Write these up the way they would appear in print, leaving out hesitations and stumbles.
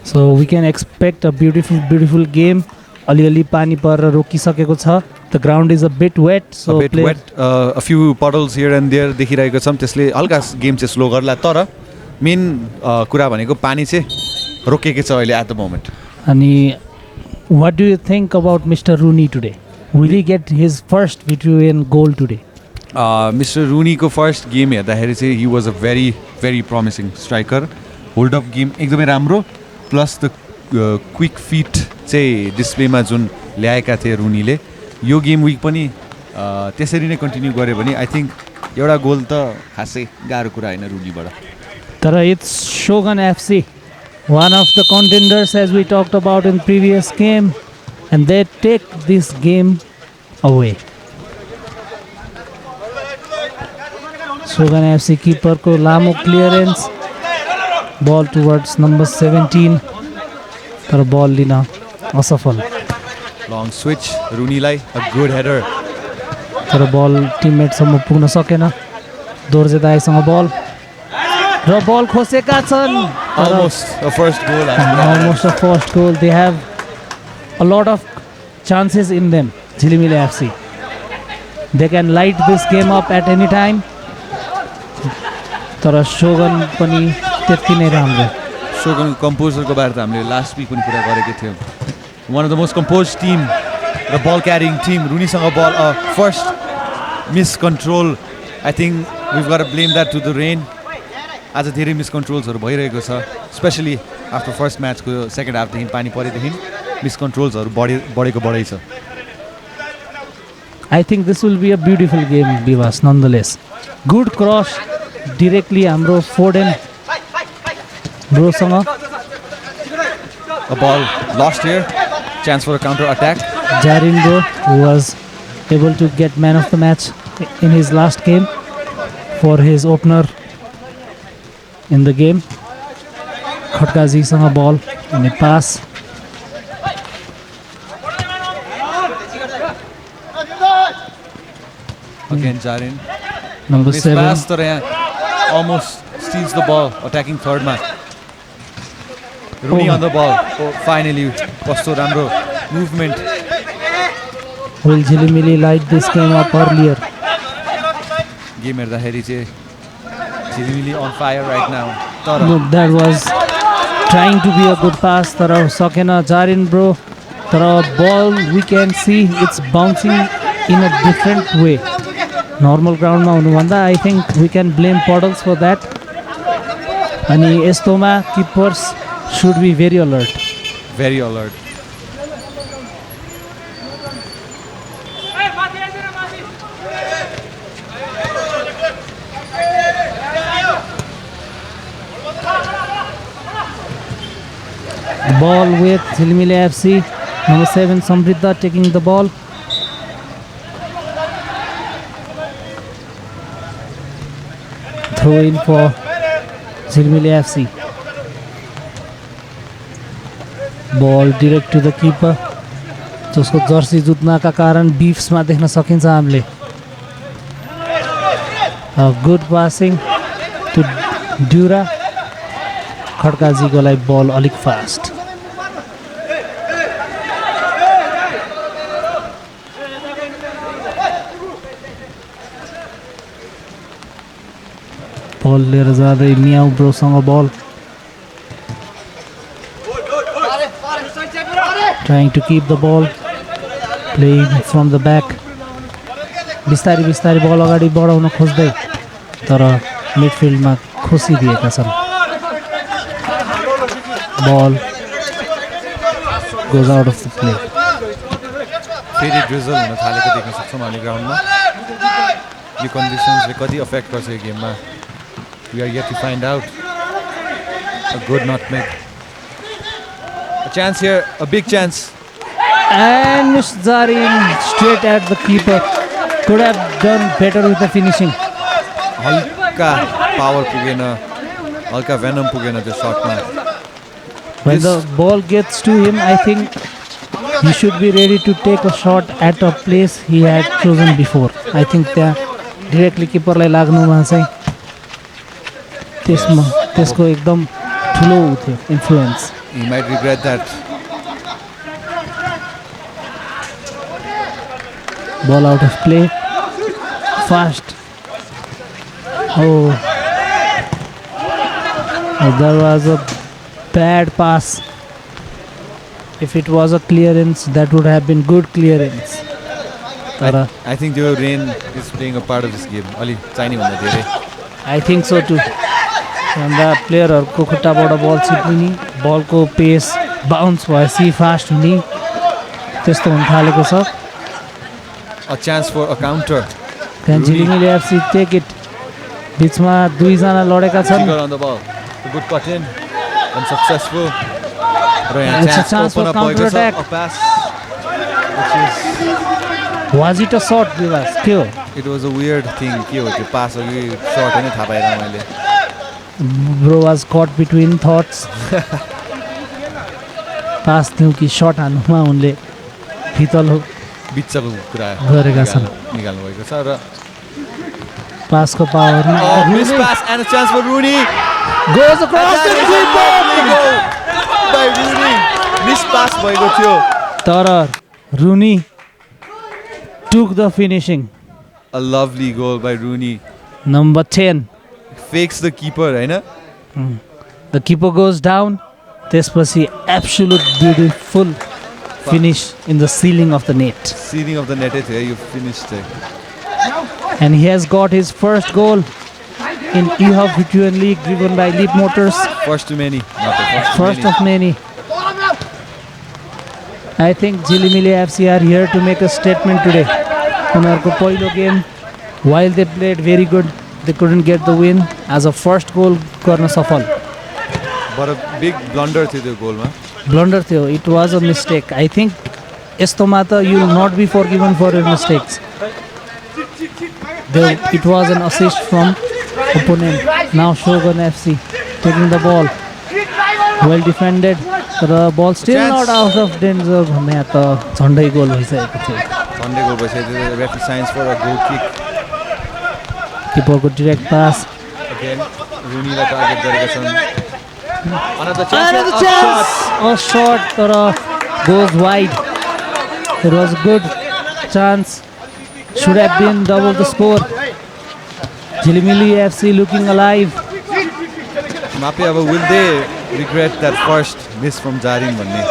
So we can expect a beautiful game. अलिअलि पानी परेर रोकिसकेको छ. The ground is a bit wet, so a bit wet. A few puddles here and there देखिरहेको छौँ. त्यसले हल्का गेम चाहिँ स्लो गर्ला. तर मेन कुरा भनेको पानी चाहिँ रोकेको छ अहिले at the moment. अनि what do you think about Mr. Rooney today? Will he get his first Vitruvian goal today? Mr. Rooney को first game हेर्दाखेरि चाहिँ he was a very promising striker. Hold up game एकदमै राम्रो. Plus the quick feet चाहिँ डिस्प्लेमा जुन ल्याएका थिए रुनीले यो गेम विक पनि त्यसरी नै कन्टिन्यू गर्यो भने आई थिंक एउटा गोल त खासै गाह्रो कुरा हैन रुनीबाट. तर it's Shogun FC, one of the contenders as we talked about in previous game, and they take this game away. Shogun FC keeper को लामो clearance, ball towards number 17, तर ball लिन असफल. Long switch, रुनीलाई a good header. तर ball teammate सम्म पुग्न सकेन. Dorje दाइसँग ball र ball खोसेका छन्. Almost a first goal. Almost a first goal. They have a lot of chances in them. Jhilimili FC. They can light this game up at any time. तर Shogun पनि त्यति नै राम्रो. Shogun composer को बारे त हामीले last week पनि कुरा गरेको थियौं. One of the most composed team, the ball carrying team. रुनीसँग ball first miss control. I think we've got to blame that to the rain. आज धेरै मिस कन्ट्रोल्सहरु भइरहेको छ, स्पेशली आफ्टर फर्स्ट म्याचको सेकेन्ड हाफ देखि पानी परेदेखि मिस कन्ट्रोल्सहरु बढेको बढै छ. I think this will be a beautiful game, Bivas, nonetheless. Good cross directly हाम्रो Foden ब्रोसँग. A ball lost here, chance for a counter attack. Jarin Bro, who was able to get man of the match in his last game for his opener in the game. खड्काजीसँग ball and a pass. Again Jarin. Number 7. Pass तर यहाँ almost steals the ball, attacking third man. Rooney on the ball. Oh, finally कस्तो राम्रो movement. Will Jhilimili light this game up earlier? Game हेर्दाखेरि चाहिँ Jhilimili on fire right now. Look, that was trying to be a good pass. तर सकेन Jarin Bro. तर ball we can see it's bouncing in a different way. Normal ground मा हुनुभन्दा I think we can blame Puddles for that. अनि यस्तोमा keepers should be very alert. Very alert. The ball with Jhilimili FC. Number 7 Samriddha taking the ball. Throw in for Jhilimili FC. Ball direct to the keeper. जसको Jersey जुत्नका कारण बीफ्समा देख्न सकिन्छ हामीले. Good passing to Dura. खड्काजीको लागि बल अलिक fast. बल लिएर जाँदै मियाउ ब्रोसँग बल. Trying to keep the ball, playing from the back. बिस्तारी बिस्तारी बल अगाडि बढाउन खोज्दै तर मिडफिल्डमा खोसिदिएका छन्. Ball goes out of the play. फेरि ड्रिजल हुन थालेको देख्न सक्छौँ हामी ग्राउन्डमा. यो कन्डिसन्सले कति अफेक्ट गर्छ यो गेममा we are yet to find out. A good nutmeg. A chance here, a big chance. And Zarin straight at the keeper. Could have done better with the finishing. हल्का पावर पुगेन, हल्का venom पुगेन त्यो शटमा. When the ball gets to him, I think he should be ready to take a shot at a place he had chosen before. I think त्यहाँ directly keeper लाई लाग्नुमा चाहिँ त्यसको एकदम ठुलो थियो influence. He might regret that. Ball out of play. Fast. Oh. There was a bad pass. If it was a clearance, that would have been good clearance. I think the rain is playing a part of this game. Ali, चाहिने भन्दा धेरै. I think so too. भन्दा प्लेयरहरूको खुट्टाबाट बल छिप्पिने, बलको पेस bounce भएपछि fast हुने त्यस्तो हुन थालेको छ. A chance for a counter. त्यहाँ झिलिमिली एफसी टेक इट. बिचमा दुईजना लडेका छन्. Trigger on the ball. A good cut in. Unsuccessful. र यहाँ It's a chance for open up भएको छ. counter-attack. A pass. Which is Was it a shot, Vilas? के हो? it was a weird thing. के हो त्यो पास अघि shot हैन थाहा पाएन मैले. Bro was caught between thoughts. Pass दिउँ कि शट हान्नुमा उनले फितल हो बिचको कुरा गरेका छन्. निकाल्नु भएको छ र पासको power miss pass and a chance for Rooney. goes across the Lovely goal by Rooney. Miss pass भएको थियो. तर Rooney took the finishing. A lovely goal by Rooney. Number 10. Fakes the keeper हैन. The keeper goes down. त्यसपछि absolute beautiful finish in the ceiling of the net. Ceiling of the net थियो. You finished it. And he has got his first goal in EHOF Virtual League driven by Leap Motors. First too many. Not the first too First many. of many. I think Jilimili FC are here to make a statement today. उनीहरूको पहिलो game, while they played very good, they couldn't get the win. As a first goal गर्न सफल. But a big blunder थियो त्यो गोलमा. Blunder थियो. It was a mistake. I think यस्तोमा त you will not be forgiven for your mistakes. It was an assist from opponent. Now Shogun FC taking the ball. Well defended. The ball still not out of danger. भन्ने त झन्डै goal भइसकेको थियो. Sunday goal भइसक्यो थियो. Referee signs for a goal kick. Keeper को direct pass. Again Rooney लाई target गरेका छन्. Another Another chance. chance. A shot तर goes wide. It was a good chance. Should have been double the score. Jilimili FC looking alive. मापे अब will they regret that first miss from Jarin भन्ने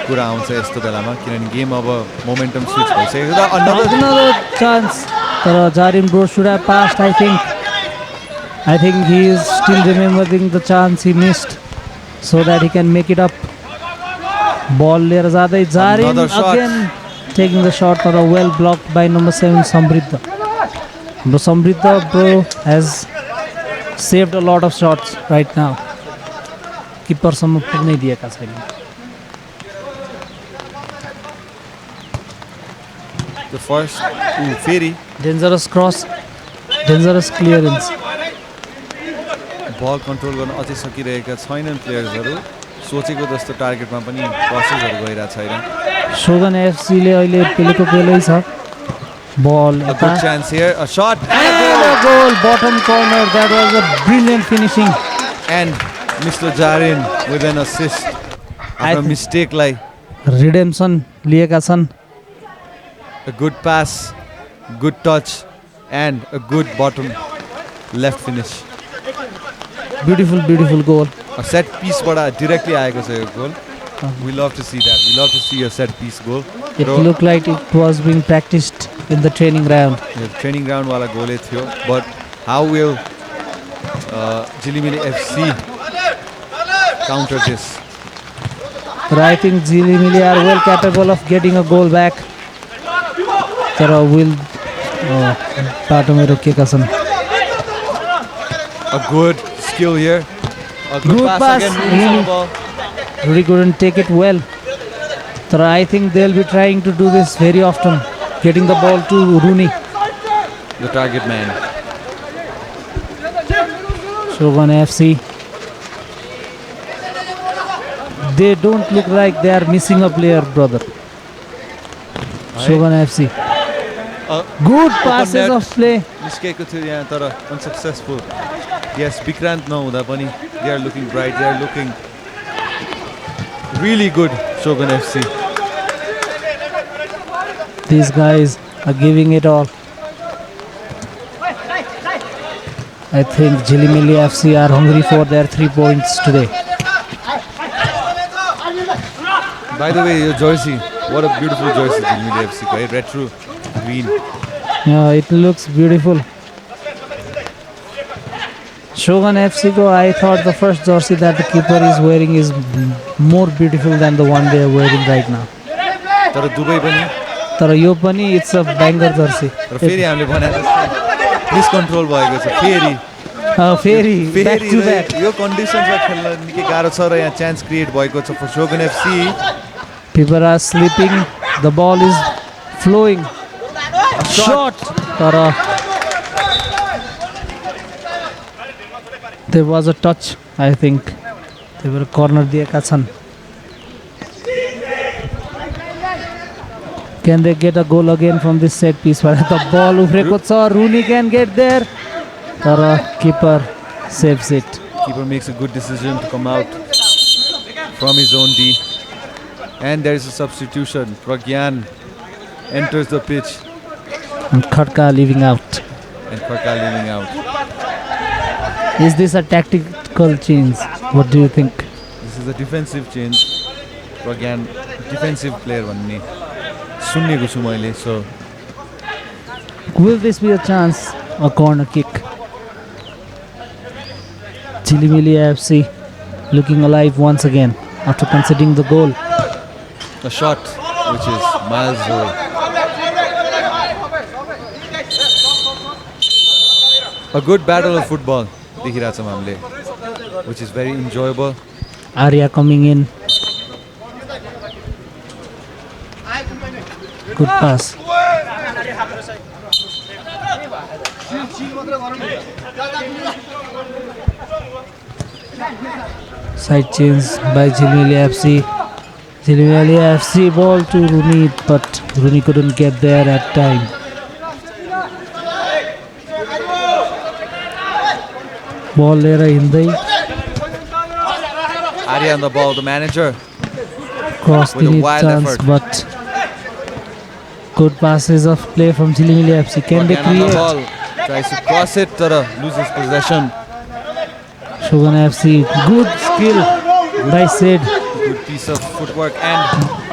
कुरा आउँछ यस्तो बेलामा किनभने game अब मोमेन्टम स्विच भइसकेको छ. Another chance. तर Jarin bro should have passed. I think he is still remembering the chance he missed, so that he can make it up. Ball लिएर जाँदै Jarin Another shot. again taking the shot तर well blocked by number 7 Samriddha. Bro Samriddha bro has saved a lot of shots right now. Keeper सम्म पुग्नै दिएका छैन. The first फेरि Dangerous cross, dangerous clearance. बल control गर्न अझै सकिरहेका छैनन् प्लेयर्सहरू. सोचेको जस्तो टार्गेटमा पनि क्रसेसहरू गइरहेको छैन. Shogun FC ले अहिले पेलेको पेलै छ. Ball A good chance here. A shot and a goal, bottom corner. That was a brilliant finishing. and Mr. Jarin with an assist after a mistake like Redemption लिएका छन्. a good pass, good touch and a good bottom left finish. Beautiful goal. A set piece बाट directly आएको छ यो goal. We love to see that. We love to see a set piece goal. It looked like it was being practiced in the training ground. Training ground वाला गोलै थियो. But how will Jilimili FC counter this? But I think Jilimili are well capable of getting a goal back. तर will बाटोमा रोकिएका छन्. A good skill here. A good pass again. Rooney on the ball. Rudy couldn't take it well. But I think they'll be trying to do this very often, getting the ball to Rooney. The target man. Shogun FC. They don't look like they are missing a player, brother. Shogun FC. Good passes of play. निस्केको थियो यहाँ तर unsuccessful. Yes, Vikrant नहुँदा पनि they are looking bright, they are looking really good. Shogun FC. These guys are giving it all. I think Jilimili FC are hungry for their 3 points today. By the way, your jersey, what a beautiful jersey, Jilimili FC, right? Retro green. Yeah, it looks beautiful. Shogun FC go, I thought the first jersey that the keeper is wearing is more beautiful than the one they are wearing right now. तर Dubai पनि तर यो पनि it's a banger jersey. र फेरि हामीले भने जस्तै मिसकन्ट्रोल भएको छ फेरि फेरि back to back. यो कन्डिसन्समा खेल्न निकै गाह्रो छ र यहाँ चान्स क्रिएट भएको छ for Shogun FC. People are sleeping. The ball is flowing. Shot. तर there was a touch, I think. They were corner दिएका छन्. Can they get a goal again from this set piece? The ball उफ्रेको छ. Rooney can get there. तर keeper saves it. Keeper makes a good decision to come out from his own D. And there is a substitution. Pragyan enters the pitch. And Khadka leaving out. And Khadka leaving out. Is this a tactical change? What do you think? This is a defensive change. Pragyan, defensive player भन्ने सुन्नेको छु मैले. So will this be a chance? A corner kick. Jilimili FC looking alive once again after conceding the goal. a shot which is miles away. A good battle of football देखिरहेको छौँ हामीले, which is very enjoyable. Arya coming in. Good pass. Side change by Jilimili FC. Jilimili FC ball to Rooney, but Rooney couldn't get there at time. Ball लिएर हिँड्दै Arya on the ball, the manager. cross With a the wild chance, effort. but good passes of play from Jilimili FC. Can they Pragyan on the create? ball, tries to cross it, तर loses possession. Shogun FC, good skill by Sid. Good piece of footwork and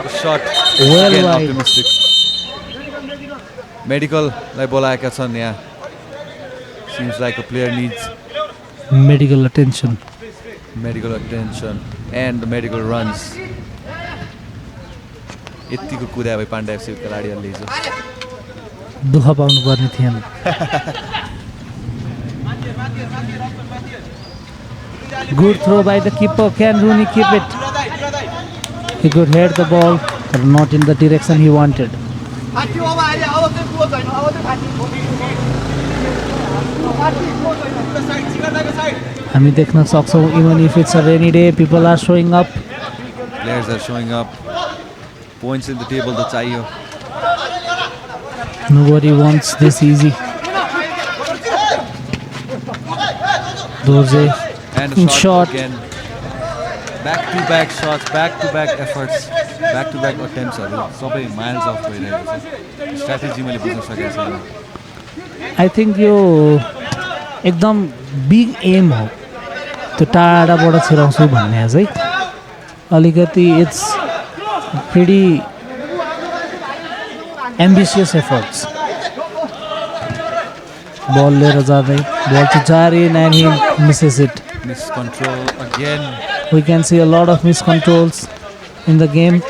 a shot. Well Again wide. optimistic. Medical like बोलाएका छन् यहाँ. Seems like a player needs Medical attention. medical attention and the medical runs. यतिको कुदा भए panda FC खेलाडीहरूले हिजो दुःख पाउनु पर्ने थिएन. Good throw by the keeper. Can Rooney keep it? He could head the ball, but not in the direction he wanted. हामी देख्न सक्छौँ, even if it's a rainy day, people are showing up. Players are showing up. Points in the table त चाहियो. Nobody wants this easy. Dorje And a shot. again. Back-to-back shots, back-to-back efforts, back-to-back attempts हरु सबै miles off भइरहेको छ. Strategy मैले बुझ्न सकेको छैन. I think यो एकदम बिग एम हो, त्यो टाढाबाट छिराउँछु भन्ने चाहिँ अलिकति it's pretty ambitious efforts. Ball लिएर जाँदै, ball to Jarin and he misses it. Miscontrol again. We can see a lot of miscontrols in the game.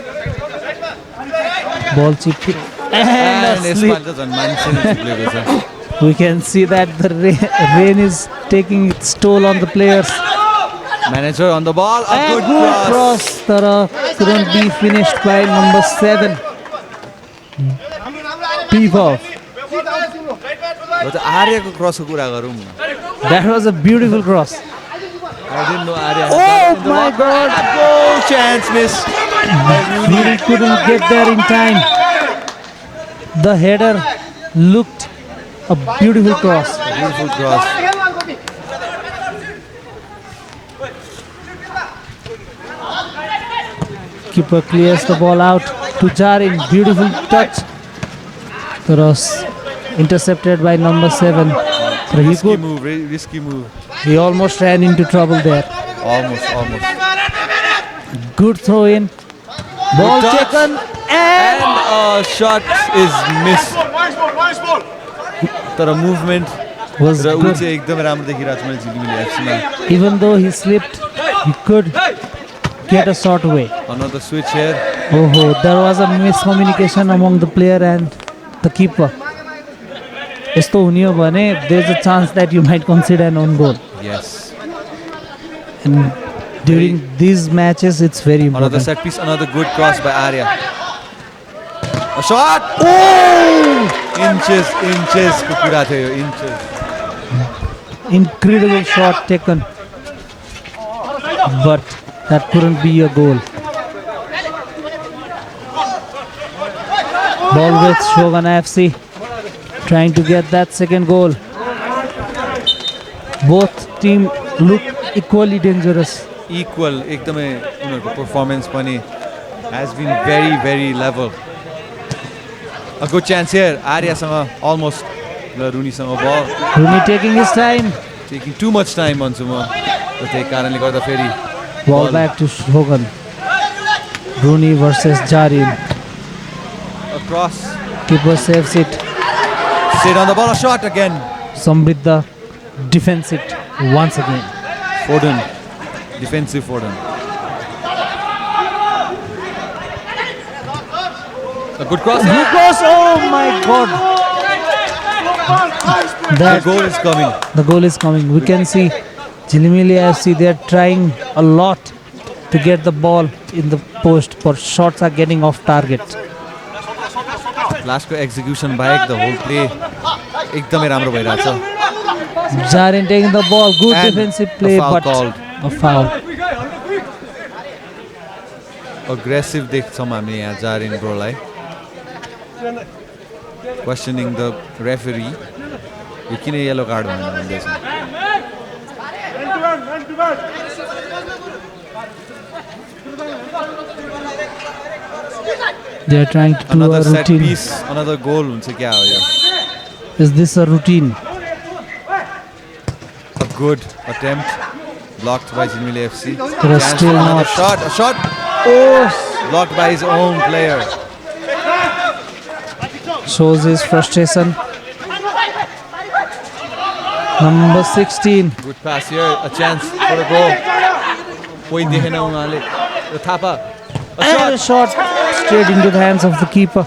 Ball chip and a यसमा slip. त झन् मान्छे नै चिप्लेको छ. We can see that the rain is taking its toll on the players. Manager on the ball, a And good cross. Tara couldn't be finished by number 7. Pivot. र त आर्यको क्रसको कुरा गरौँ. That was a beautiful cross. I didn't know Arya had Oh that in the my box. God! Goal chance missed. Rooney couldn't get there in time. The header looked a beautiful cross. Beautiful cross. Keeper clears the ball out to Jarin. Beautiful touch. That was intercepted by number 7. So he Risky could. move, risky move. He almost ran into trouble there. Almost. Good throw in. Ball touch. taken And and a shot is missed. तर movement was र ऊ good. चाहिँ एकदमै राम्रो देखिरहेको छ मैले झिलिमिली एफसीमा. Even though he slipped, he could get a shot away. Another switch here. Oh, there was a miscommunication among the player and the keeper. यस्तो हुने हो भने there is a chance that you might consider an own goal. Yes. And during these matches, it's very Another important. set piece, another good cross by Arya. A shot! Oh! Inches को कुरा थियो यो, inches. Incredible shot taken, but that couldn't be a goal. Ball with Shogun FC, trying to get that second goal. Both team look equally dangerous. Equal, एकदमै उनीहरूको performance पनि has been very level. A good chance here. Aryaसँग almost र रुनीसँग ball. Rooney taking his time. Taking too much time भन्छु म. र त्यही कारणले गर्दा फेरि Ball back to Shogun. Rooney versus Jarin. a cross. Keeper saves it. Sit on the ball, a shot again. Samridha defends it once again. Foden, defensive Foden. A good cross. Good cross! Oh my God! The That goal is coming. the goal is coming. We can see Jilimili FC. They are trying a lot to get the ball in the post, but shots are getting off target. Last execution बाहेक the whole play एकदमै राम्रो भइरहेछ. Jarin taking the ball. Good And defensive a play, foul but called. a foul. Aggressive देख्छौँ हामीले यहाँ जारिन ब्रोलाई. Questioning the referee. यो किन yellow card भनेर भन्दैछ. They are trying to do Another a set routine. piece, another goal हुन्छ क्या हो यो. Is this a routine? A good attempt blocked by Jilimili FC. There is Chance still for another not. a shot Oh! blocked by his own player. Shows his frustration. Number 16. Good pass here, a chance for a goal. Point देखेन उहाँले. र Thapa. A And a shot. shot straight into the hands of the keeper.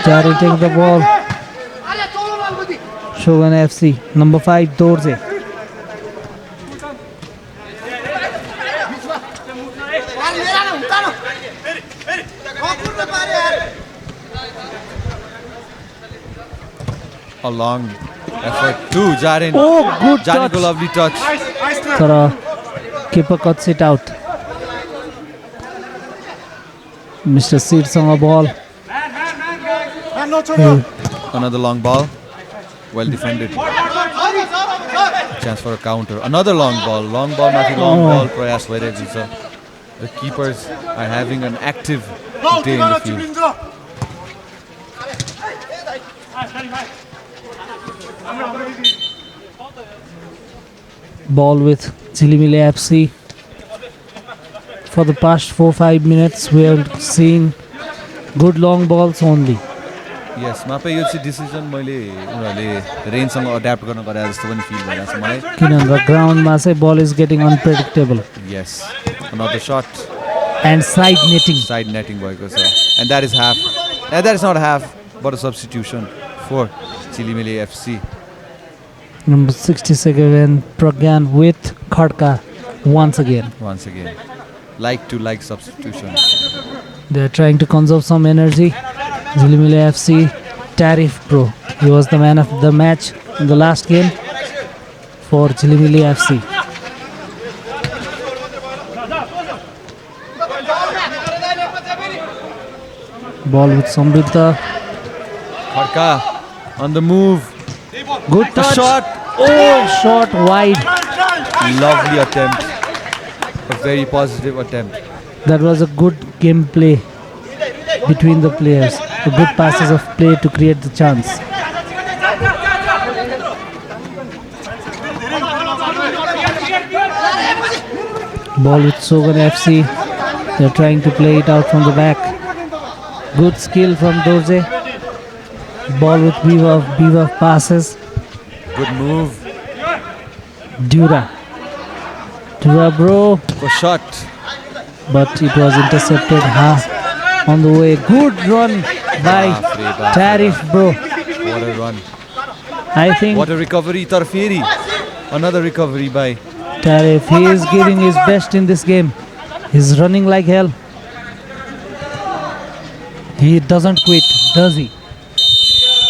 Jari take the ball. Shogun FC. Number 5, Dorje. A long effort to Jarin. Oh, good Jarin को touch. lovely touch. Tara, keeper cuts it out. Mr. Seeds on a ball. Another long ball. Well defended. Chance for a counter. Another long ball. Long ball, nothing long Oh. ball. Prayas भइरहेको छ. The keepers are having an active day in the field. Ball with Jilimili FC. For the past 4-5 minutes, we have seen good long balls only. Yes, मापे यो चाहिँ decision मैले उनीहरूले रेन्जसँग adapt गर्न गरे जस्तो पनि फिल भइरहेको छ मलाई. किनभने ग्राउन्डमा चाहिँ ball is getting unpredictable Yes, another shot. and side netting. Side netting भएको छ. And that is half. And that is not half, but a substitution for Jilimili FC. Number 67, Pragyan with Khadka once again. Once again, like to like substitution. They are trying to conserve some energy. Jilimili FC, Tarif Pro. He was the man of the match in the last game for Jilimili FC. Ball with Samridha. Khadka on the move. Good The touch. shot. Oh, shot wide. Lovely attempt. a very positive attempt. That was a good gameplay between the players. A good passes of play to create the chance. Ball with Shogun FC. They're trying to play it out from the back. Good skill from Dorje. Ball with Biva passes. Good move. Dura bro, For shot. but it was intercepted on the way. Good run by Tariff bro. What a run. I think What a recovery. Tarferi. Another recovery by. Tariff, he is giving his best in this game. He's running like hell. He doesn't quit, does he?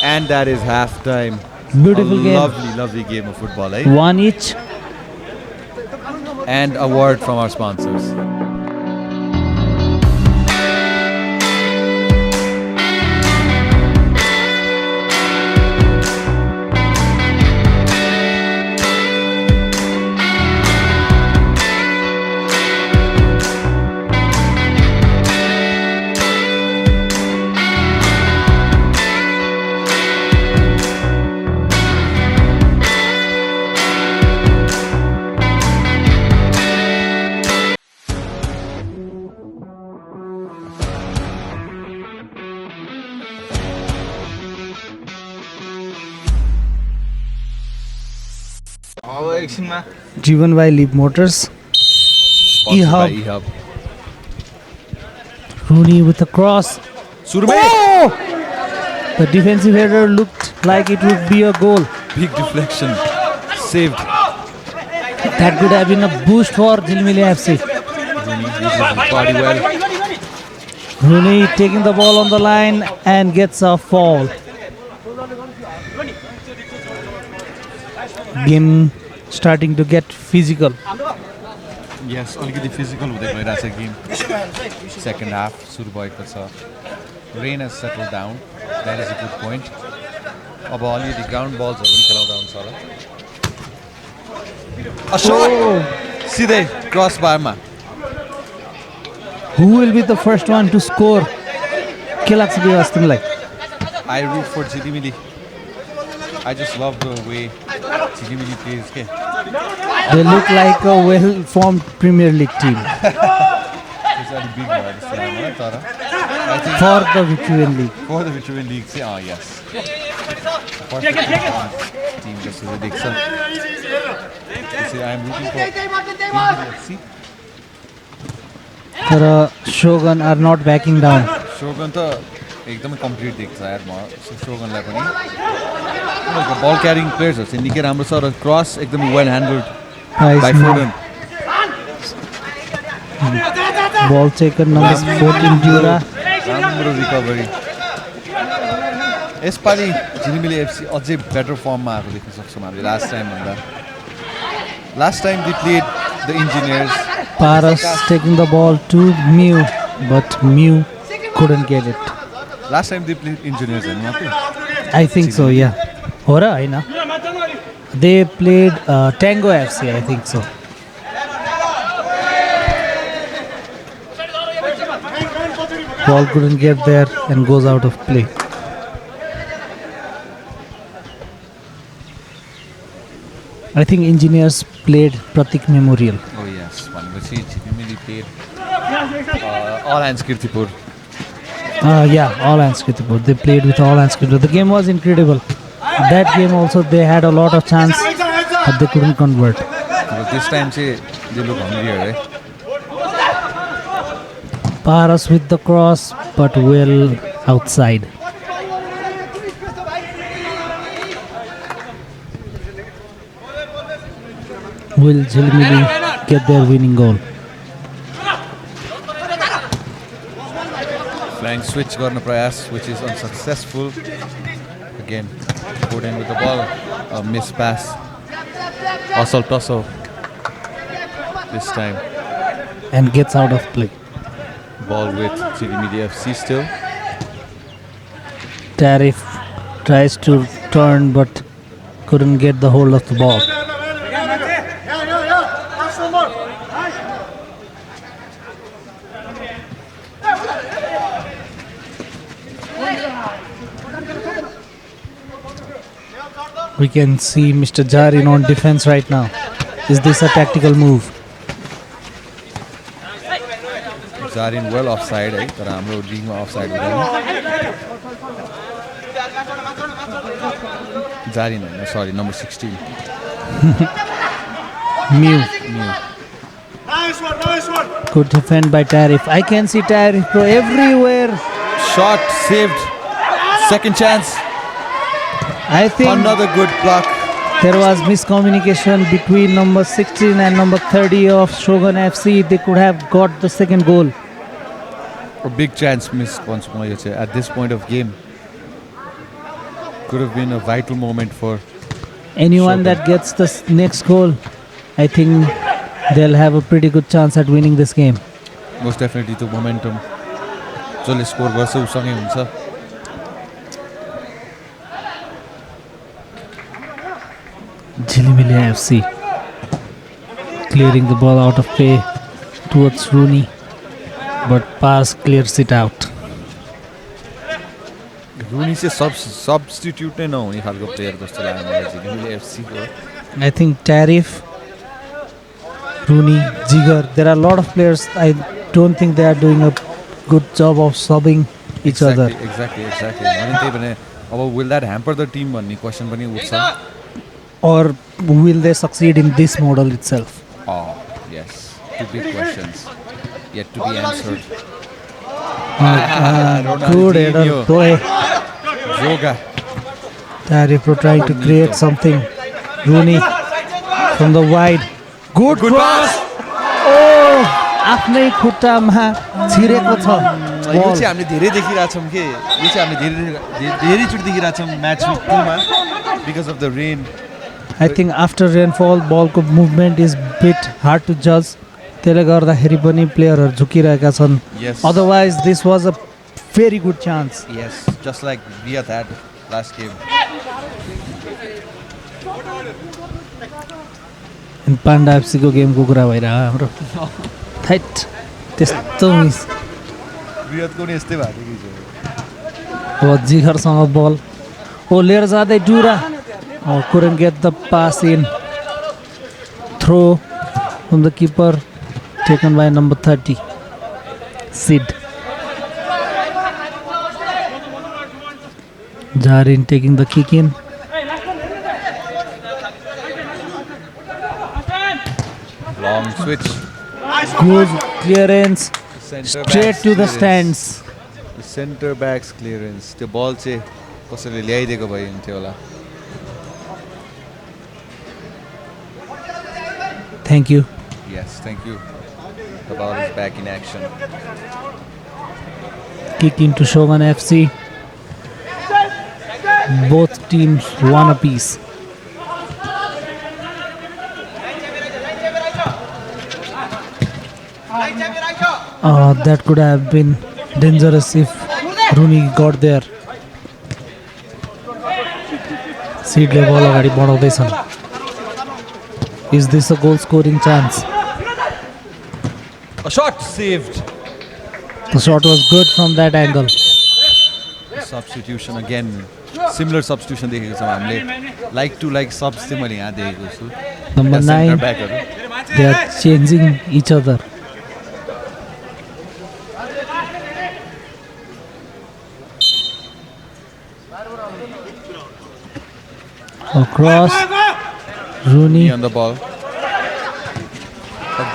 And that is half time. Beautiful game. Lovely game of football, eh? One each. And a word from our sponsors. Driven by Leap Motors. Sponsored by Ehab. Ehab. Rooney with a cross. Surme! Oh! The defensive header looked like it would be a goal. Big deflection. Saved. That could have been a boost for Jilmili FC. Rooney uses his body well. Rooney taking the ball on the line and gets a foul. Game starting to get physical. Yes, अलिकति physical हुँदै गइरहेछ game. Second half सुरु भएको छ. Rain has settled down. That is a good point. अब अलिकति ground balls पनि खेलाउँदा हुन्छ होला. A shot! सिधै crossbar मा. Who will be the first one to score? के लाग्छ विकास तिमीलाई? I root for Jidimili. I just love the way Jidimili plays. Okay? They look like a well-formed Premier League team It's a big word. I think for the Victorian League. for the Victorian League, say, yes. Perfect team just as a Dixon. See, I am rooting for FC. तर Shogun are not backing down. Shogun त एकदमै complete देख्छ यार म Shogunलाई पनि बल carrying प्लेयर्सहरू चाहिँ निकै राम्रो छ र क्रस एकदमै वेल ह्यान्डल्ड बाइ फोर्डन Ball taken number 14 Dura. राम्रो रिकभरी यसपालि झिलिमिली एफसी अझै बेटर फर्ममा आएको देख्न सक्छौँ हामीले last time they played the engineers Paras taking the ball to Mew, but Mew couldn't get it. Last time they played engineers हैन मात्रै I think so, yeah. हो र हैन? They played Tango FC, I think so. Ball couldn't get there and goes out of play. I think Engineers played Pratik Memorial. Oh yes, भनेपछि झिलिमिली played all hands Kirtipur. Yeah, all hands Kirtipur. They played with all hands Kirtipur. The game was incredible. That game also they had a lot of chance, but they couldn't convert. But this time say they look hungrier, right? Paras with the cross, but well outside. Will Jilmili get their winning goal? Flying switch गर्न प्रयास which is unsuccessful. Again, Foden with the ball, a miss pass. Asal Tosso this time. And gets out of play. Ball with Jidimili FC still. Tariff tries to turn but couldn't get the hold of the ball. We can see Mr. Jarin on defense right now. Is this a tactical move? Zarin well offside है तर हाम्रो लिगमा offside हुँदैन Zarin हैन sorry number 16 Mew. Nice one. Good defend by Tariff. I can see Tariff bro everywhere. shot saved second chance I think another good block there was miscommunication between number 16 and number 30 of Shogun FC. They could have got the second goal. a big chance missed once more at this point of game could have been a vital moment for Anyone Shogun. that gets the next goal, I think they'll have a pretty good chance at winning this game. most definitely the momentum जसले score गर्छ उसँगै हुन्छ Jilimili FC clearing the ball out of play towards Rooney, but pass clears it out. रुनी चाहिँ substitute नै नहुने खालको player जस्तो लाग्यो मलाई झिलिमिली एफसीको I think Tariff, Rooney, Jigar, there are a lot of players. I don't think they are doing a good job of subbing each other. Exactly. अनि त्यही भने अब will that hamper the team भन्ने question पनि उठ्छ Or will they succeed in this model itself? Oh, yes. Two big questions yet to be answered. Good header, boy. Yoga. Tariff trying to create something. Rooney from the wide. Good cross. Oh, आफ्नै खुट्टामा छिरेको छ यो ball. चाहिँ हामीले धेरै देखिरहेछौँ के यो चाहिँ हामीले धेरैचोटि देखिरहेछौँ म्याच विक 2 मा because of the rain. I think after rainfall, ball को movement is bit hard to judge. त्यसले गर्दाखेरि पनि प्लेयरहरू झुकिरहेका छन्. Yes. Otherwise, this was a very good chance. Yes, just like Riyadh had last game. पाण्डा एफसीको गेमको कुरा भइरहेको हाम्रो थाइट त्यस्तो मिस Riyadhको नि यस्तै भएको थियो अब जिगरसँग बल ओ लिएर जाँदै डुरा couldn't get the pass in. Throw from the keeper taken by number 30 Sid. Jarin taking the kick in. Long switch. Good clearance Center straight backs to the clearance. stands. Center backs clearance. त्यो बल चाहिँ कसैले ल्याइदिएको भए हुन्थ्यो होला Thank you. Yes, thank you. The ball is back in action. Kick into Shogun FC. Both teams one apiece. That could have been dangerous if Rooney got there. Sidle ball अगाडि बढाउँदैछन्. Is this a goal scoring chance? A shot saved. The shot was good from that angle. Substitution again. Similar substitution देखेको छौँ हामीले like to like subs चाहिँ मैले यहाँ देखेको छु Number Center 9, backहरू they are changing each other. Across, Rooney. on the ball. A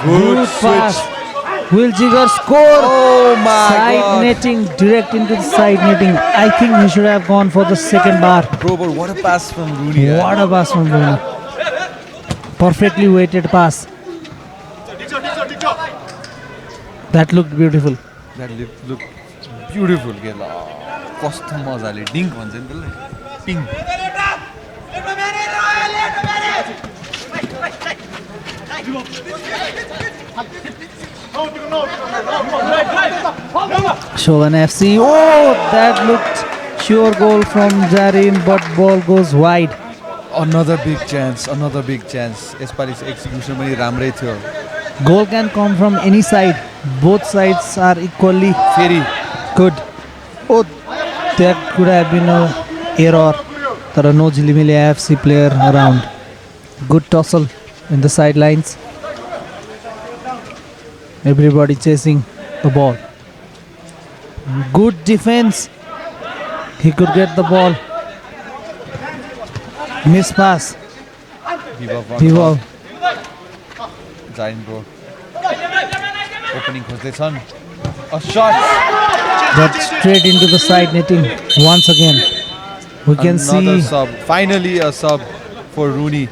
Good switch. pass. Will Jigar score? Oh my Side God. netting, direct into the side netting. I think he should have gone for the second bar. Bro, but what a pass from Rooney. yaar. What a pass from Rooney. Perfectly weighted pass. That looked beautiful. That looked beautiful. कस्तो मजाले डिङ्क भन्छ नि त्यसलाई पिङ Shogun FC. Oh, that looked sure goal from Jarin, but ball goes wide. another big chance. यसपालि चाहिँ execution पनि राम्रै थियो Goal can come from any side. Both sides are equally फेरि good. Oh, that could have been an error. तर no Jilimili AFC player around. Good tussle in the sidelines. Everybody chasing the ball. Good defense. He could get the ball. Miss pass. Viva. Giant bro. Opening खोज्दैछन्. A shot. But straight into the side netting once again. We can Another see. sub. Finally a sub for Rooney.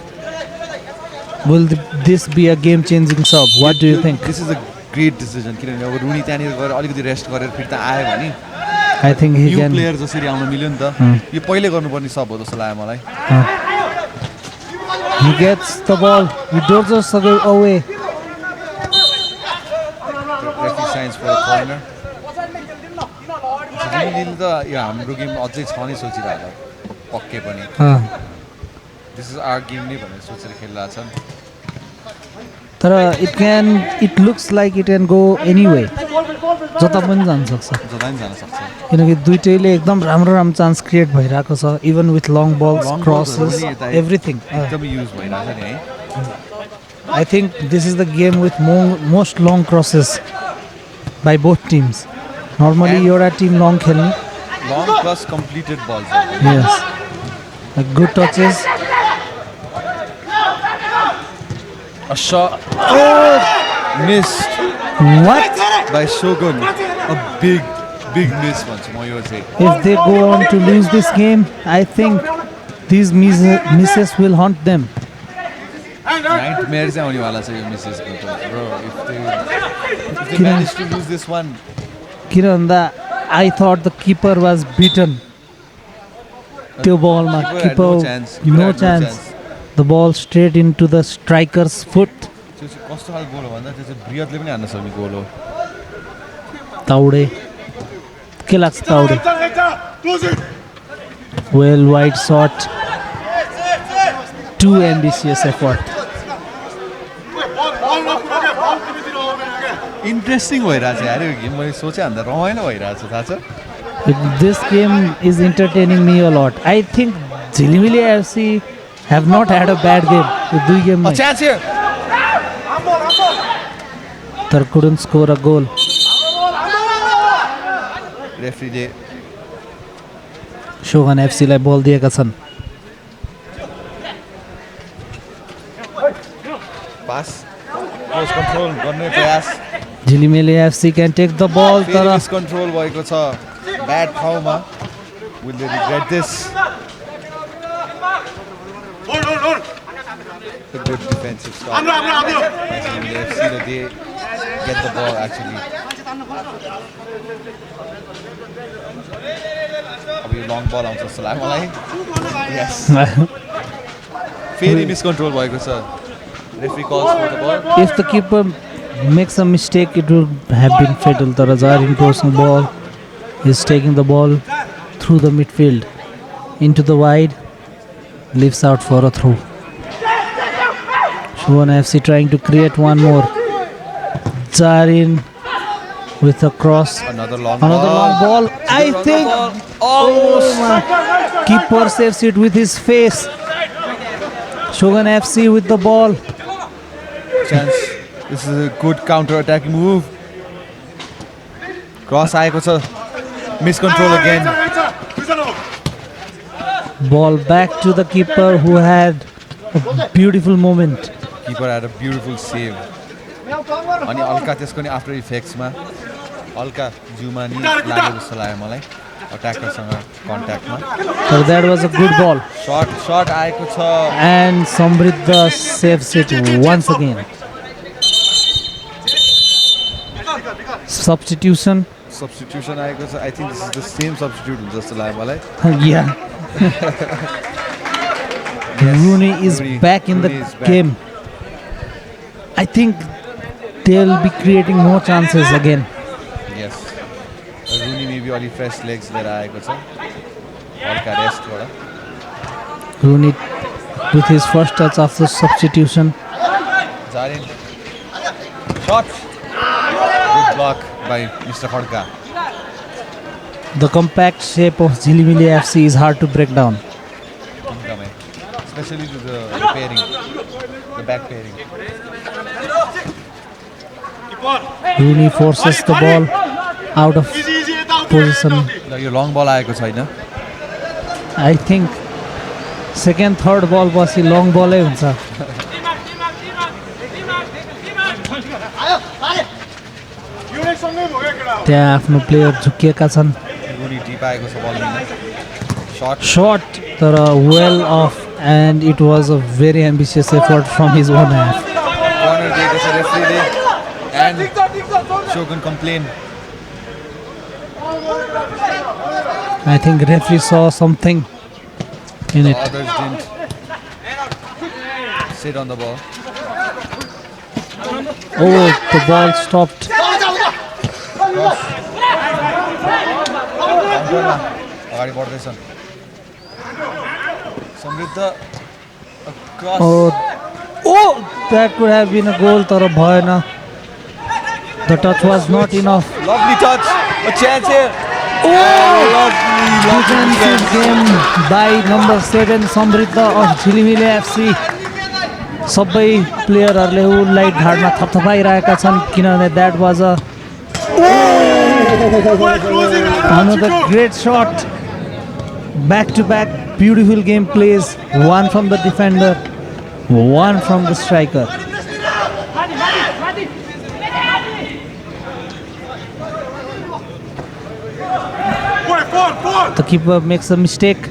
Will this be a game-changing sub? What do you think? This is a great decision. किनभने अब रुनी त्यहाँनिर गएर अलिकति rest गरेर फिर्ता आयो भने I think he new can. Player जसरी आउन मिल्यो नि त. यो पहिले गर्नुपर्ने सब हो जस्तो लाग्यो मलाई. He gets the ball. He dodges away. Referee signs for a corner. जिलिमिलीले त यो हाम्रो गेम अझै छ नै सोचिरहेको पक्कै पनि. This is our game नै भनेर सोचेर खेलिरहेको छन्. तर it looks like it can go anyway. जता पनि जान सक्छ. जता पनि जान सक्छ. किनकि दुईटैले एकदम राम्रो चान्स क्रिएट भइरहेको छ. Even with long balls, crosses, everything. एकदमै युज भइरहेछ नि है. I think this is the game with most long crosses by both teams. Normally एउटा team long खेल्ने. Long plus completed balls. Yes. Like good touches. A shot. Missed What? by Shogun. A big miss भन्छु म यो चाहिँ. If they go on to lose this game, I think these misses will haunt them. Nightmare चाहिँ आउनेवाला छ यो मिसेसको त. Bro, if they manage to lose this one. किन भन्दा I thought the keeper was beaten. त्यो बलमा keeper no chance. The ball straight into the striker's foot. त्यो चाहिँ कस्तो खालको गोल हो भन्दा त्यो चाहिँ बृहतले पनि हान्न सक्ने गोल हो. ताउडे के लाग्छ ताउडे? Well wide shot. Too ambitious effort. Interesting भइरहेछ यार यो गेम. मैले सोचे भन्दा रमाइलो भइरहेछ थाहा छ. This game is entertaining me a lot. I think Jilimili AFC have not had a bad game. The two game A chance here. They couldn't score a goal. Referee ले Shogun FC लाई बल दिएका छन्. Pass close control गर्ने प्रयास. Jilimili FC can take the ball. फेरि miss control भएको छ bad ठाउँमा. Will they regret this? Hold. A good defensive stop. Actually, the FC that they get the ball actually. अब यो long ball आउँछ जस्तो लाग्यो मलाई. Yes. फेरि मिस कन्ट्रोल भएको छ. Referee calls for the ball. If the keeper makes a mistake, it would have been fatal. The Razarin crossing ball is taking the ball through the midfield into the wide, leaves out for a throw. Shogun FC trying to create one more. Zarin with a cross. Another long ball. I think. Oh my! Keeper saves it with his face. Shogun FC with the ball. Chance. This is a good counter-attacking move. Cross आएको छ. Miscontrol again. Ball back to the keeper who had a beautiful moment. Keeper had a beautiful save. अनि हल्का त्यसको नि after इफेक्ट्समा हल्का जिउमा नि लाग्यो जस्तो लाग्यो मलाई अट्याकरसँग कन्ट्याक्टमा. So that was a good ball. Shot आएको छ. And Samridha saves it once again. Substitution. आएको छ. I think this is the same substitute जस्तो लाग्यो मलाई. Yeah. Rooney is back in the game. I think they'll be creating more chances again. Yes. Rooney maybe अलि fresh legs लिएर आएको छ. हल्का रेस्टबाट. Rooney with his first touch after substitution. Zarin. Shot. Good block by Mr. Khadka. The compact shape of Jilimili FC is hard to break down. especially to the pairing, the back pairing. Rooney forces the ball out of Easy, easy, यता उता, position. यता उता. यो long बल आएको छैन. I think second third ball पछि long ball नै हुन्छ. युनिक सँगै भयो केटा. त्यहाँ आफ्नो प्लेयर झुकिएका छन्. रुनी टिप आएको छ बल लिन. Shot. Shot तर well off and it was a very ambitious effort from his own half. Corner दिएको छ रेफ्रीले and Shogun complain. I think referee saw something in it. Others didn't. Sit on the ball. Oh, the ball stopped. अगाडि बढ्दैछन्. समृद्ध across. Oh, that could have been a goal तर भएन. The touch was not enough. Lovely touch. A chance here. Defensive game by number 7 समृद्ध of झिलिमिली FC. सबै प्लेयरहरूले उसलाई ढाडमा थपथपाइरहेका छन् किनभने that was a another great shot. Back to back beautiful game plays. One from the defender, one from the striker. The keeper makes a mistake.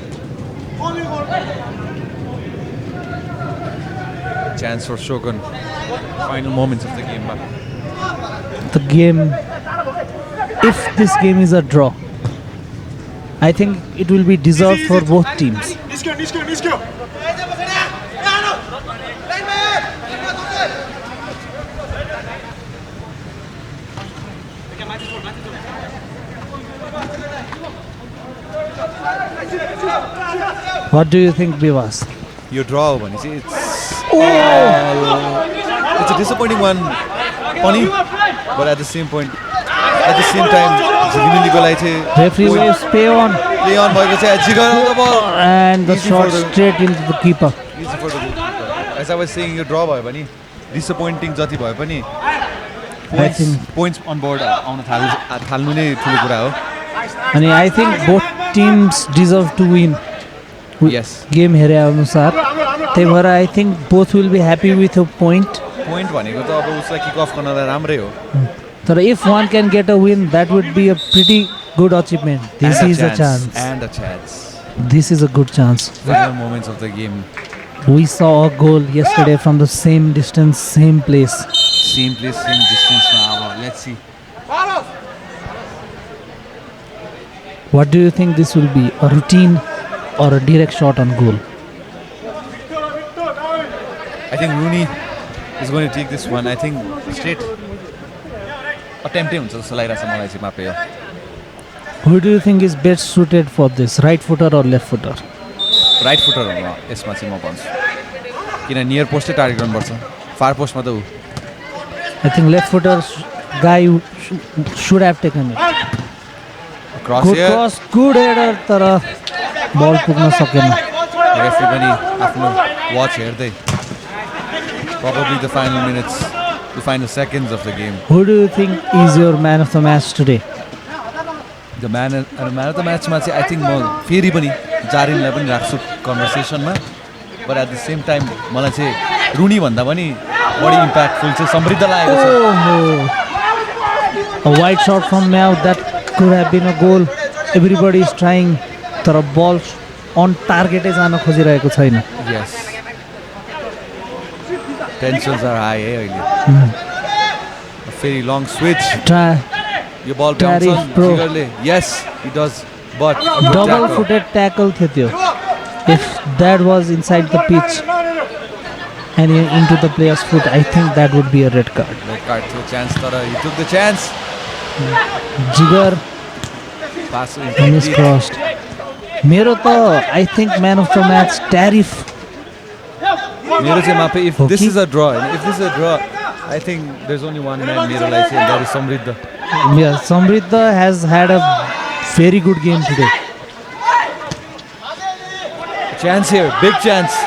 Chance for Shogun. Final moments of the game. The game, if this game is a draw, I think it will be deserved for both teams. निस्क्यो निस्क्यो निस्क्यो. What do you think, Bivas? You draw one. You see, it's a disappointing one, Pani. But at the same time, Jigimiliको लागि चाहिँ Referee waves play on play on भएको छ. Jigar on the ball. and the Easy shot for the- straight into the keeper. Easy for the goalkeeper. As I was saying, यो draw भयो भने disappointing जति भए पनि points on board आउन थाल्नु नै ठुलो कुरा हो. And I think both teams deserve to win. Yes. Game हेरे अनुसार त्यही भएर I think both will be happy with a point. Point भनेको त अब उसलाई kick off गर्नलाई राम्रै हो. तर if one can get a win, that would be a pretty good achievement. This And is a chance. And a chance. This is a good chance. Final moments of the game. We saw a goal yesterday from the same distance, same place. Same place, same distance now. Let's see. What do you think this will be? A routine or a direct shot on goal? I think Rooney is going to take this one. I think straight attempt हुन्छ जस्तो लागिरहेछ मलाई चाहिँ मापे यो. Who do you think is best suited for this? Right footer or left footer? Right footer हो यसमा चाहिँ म भन्छु. किन नियर पोस्टै टार्गेट गर्नुपर्छ. फार पोस्टमा त ऊ. I think left footer guy should have taken it. Cross Good here. cross, good header तर ball पुग्न सकेन. रेफ्री पनि आफ्नो वाच हेर्दै. Probably the final minutes, the final seconds of the game. Who do you think is your man of the match today? The man of the match मा चाहिँ I think म फेरि पनि जारिनलाई पनि राख्छु कन्भर्सेसनमा. But at the same time मलाई चाहिँ रुनी भन्दा पनि बढी इम्प्याक्टफुल चाहिँ समृद्ध लागेको छ. A wide shot from Meow, that could have been a goal. Everybody is trying तर ball on target जान खोजिरहेको छैन. Yes. Tensions are high अहिले. A very long switch. Try यो ball bounce Tariff, on bro. जिगरले. Yes, he does. But good double tackle. footed tackle थियो त्यो. If that was inside the pitch and into the player's foot, I think that would be a red card. Red card थियो chance तर he took the chance. Jigar Pass miscrossed. मेरो त I think man of the match Tariff. मेरो चाहिँ मापे if this Okay. is a draw, if this is a draw, I think there's only one man मेरो लागि चाहिँ and that is Samriddha. Yeah, Samriddha has had a very good game today. Chance here, big chance.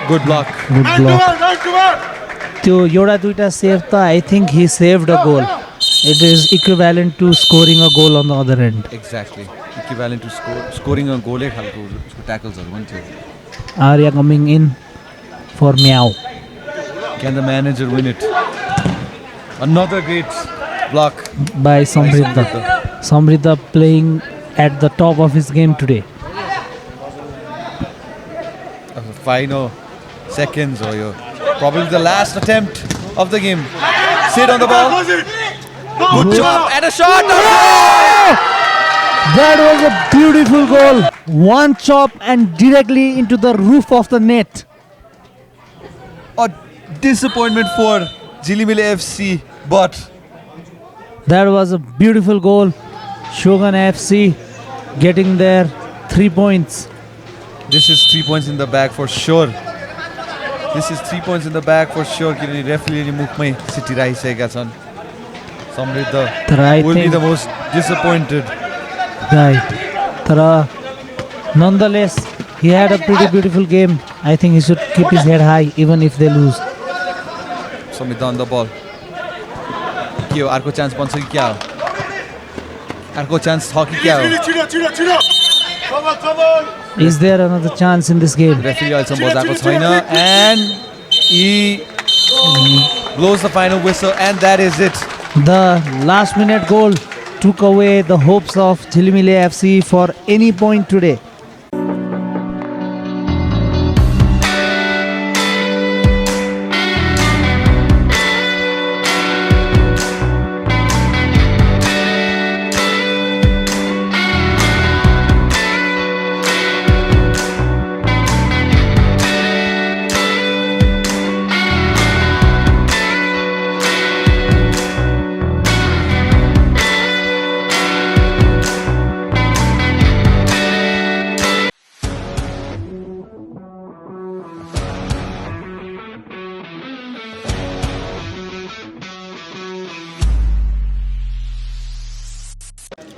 Good block. Good Man to block. man, man to man. त्यो एउटा दुईटा save त I think he saved a goal it is equivalent to scoring a goal on the other end Exactly. Equivalent to scoring a goal खालको उसको ट्याकल्सहरू पनि थियो. Arya coming in for म्याउ Can the manager win it? Another great block. बाई Samriddh playing at the top of his game today Final seconds or probably the last attempt of the game. Sit on the ball. Good job and a shot. That was a beautiful goal. One chop and directly into the roof of the net. A disappointment for Jilimile FC, but That was a beautiful goal. Shogun FC getting their 3 points. this is 3 points in the bag for sure. This is 3 points in the bag for sure. किनभने रेफ्रीले मुखमै सिटिराइसकेका छन्. समृद्ध तर I will be think the most disappointed. right. तर nonetheless he had a pretty beautiful game. I think he should keep his head high even if they lose. समृद्ध on the ball. के हो अर्को chance बन्छ कि क्या हो? अर्को चान्स छ कि क्या हो? 치료. Come on. Is there another chance in this game? रेफ्रीले अहिलेसम्म बजाएको छैन and he blows the final whistle and that is it. The last minute goal took away the hopes of Jilimile FC for any point today.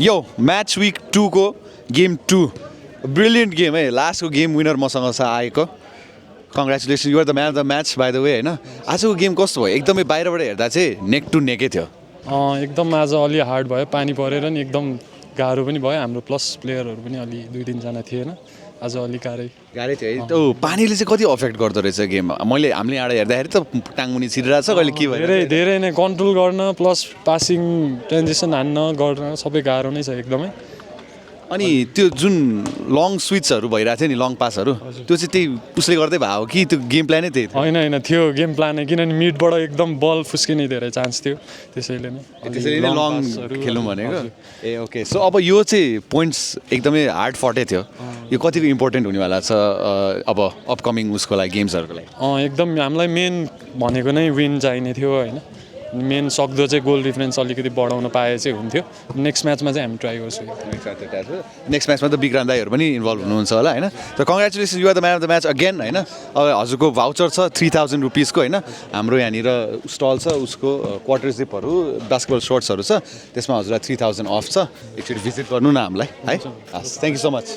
यो match week 2 को game 2 brilliant game है. लास्टको game winner मसँग छ आएको. Congratulation you're the man of the match by the way होइन. आजको game कस्तो भयो? एकदमै बाहिरबाट हेर्दा चाहिँ नेक टु नेकै थियो. एकदम आज अलि हार्ड भयो, पानी परेर नि एकदम गाह्रो पनि भयो. हाम्रो प्लस प्लेयरहरू पनि अलि 2-3 जना थिएन. आज अलि गाह्रै थियो है. त्यो पानीले चाहिँ कति अफेक्ट गर्दो रहेछ गेममा? हामीले हामीले यहाँ हेर्दाखेरि त टाङमुनि छिरिरहेको छ. कहिले के भयो? धेरै नै कन्ट्रोल गर्न प्लस पासिङ ट्रान्जिसन हान्न गर्न सबै गाह्रो नै छ एकदमै. अनि त्यो जुन लङ स्विचहरू भइरहेको थियो नि, लङ पासहरू, त्यो चाहिँ त्यही उसले गर्दै भयो कि त्यो गेम प्लानै त्यही थियो? होइन थियो गेम प्लान नै, किनभने मिडबाट एकदम बल फुस्किने धेरै चान्स थियो. त्यसैले नै लङ खेल्नु भनेको. ए ओके. सो अब यो चाहिँ पोइन्ट्स एकदमै हार्ड फटै थियो. यो कतिको इम्पोर्टेन्ट हुनेवाला छ अब अपकमिङ उसको लागि, गेम्सहरूको लागि? एकदम हामीलाई मेन भनेको नै विन चाहिने थियो होइन. मेन सक्दो चाहिँ गोल डिफरेन्स अलिकति बढाउन पाए चाहिँ हुन्थ्यो. नेक्स्ट म्याचमा चाहिँ हामी ट्राई गर्छौँ. नेक्स्ट म्याचमा त विक्रान्त दाईहरू पनि इन्भल्भ हुनुहुन्छ होला होइन. त congratulation you're the man of the match again होइन. अब हजुरको भाउचर छ 3000 रुपिसको होइन. हाम्रो यहाँनिर स्टल छ, उसको क्वार्टर जिपहरू, बास्केटबल सर्ट्सहरू छ. त्यसमा हजुरलाई 3000 अफ छ. एकचोटि भिजिट गर्नु न हामीलाई है. हस्, थ्याङ्क यू सो मच.